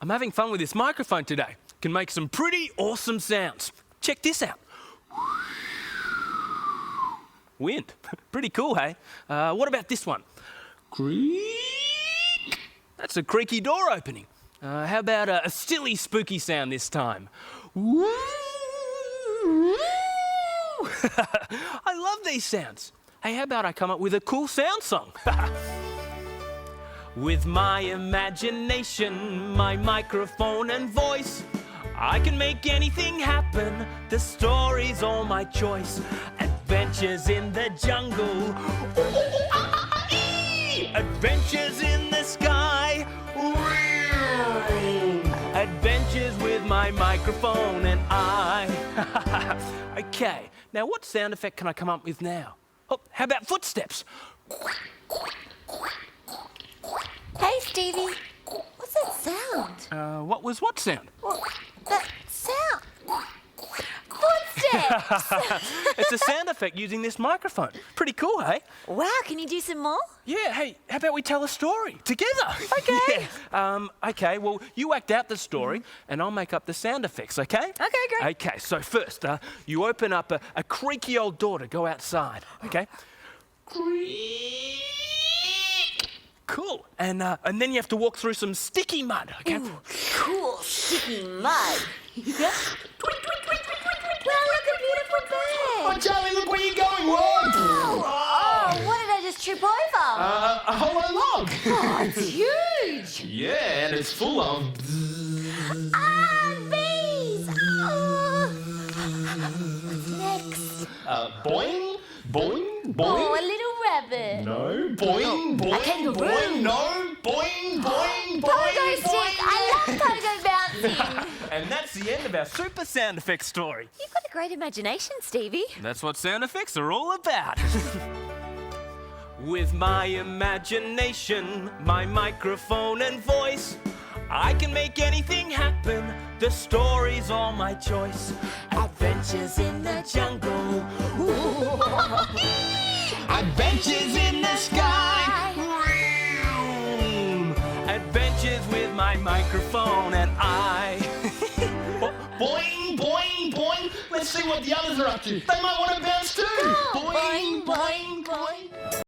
I'm having fun with this microphone today. Can make some pretty awesome sounds. Check this out. Wind. Pretty cool, hey? What about this one? Creak. That's a creaky door opening. How about a silly, spooky sound this time? Woo! I love these sounds. Hey, how about I come up with a cool sound song? With my imagination, my microphone and voice, I can make anything happen. The story's all my choice. Adventures in the jungle. Adventures in the sky. Adventures with my microphone and I. Okay, now what sound effect can I come up with now? Oh, how about footsteps? Hey, Stevie. What's that sound? What sound? Well, that sound. Footsteps! It's a sound effect using this microphone. Pretty cool, hey? Wow, can you do some more? Yeah, hey, how about we tell a story together? Okay. Yeah. Okay, well, you act out the story and I'll make up the sound effects, okay? Okay, great. Okay, so first, you open up a creaky old door to go outside, okay? Creak. Cool. And then you have to walk through some sticky mud, okay? Ooh, cool, sticky mud. Wow, look, a beautiful bird. Oh, Charlie, look where you're going. Whoa! Oh, what did I just trip over? A hollow log. Oh, it's huge. Yeah, and it's full of... Bees. Oh. What's next? Boing, boing, boing. Oh, a little rabbit. No, boing, boing, kangaroo. boing, no, boing, boing, boing, Pogo stick. boing. I love pogo bouncing. And that's the end of our super sound effects story. You've got a great imagination, Stevie. That's what sound effects are all about. With my imagination, my microphone and voice, I can make anything happen. The story's all my choice. Adventures in the jungle. Adventures in the sky. Adventures with my microphone and I. Boing, boing, boing. Let's see what the others are up to. They might want to bounce too. Boing, boing, boing.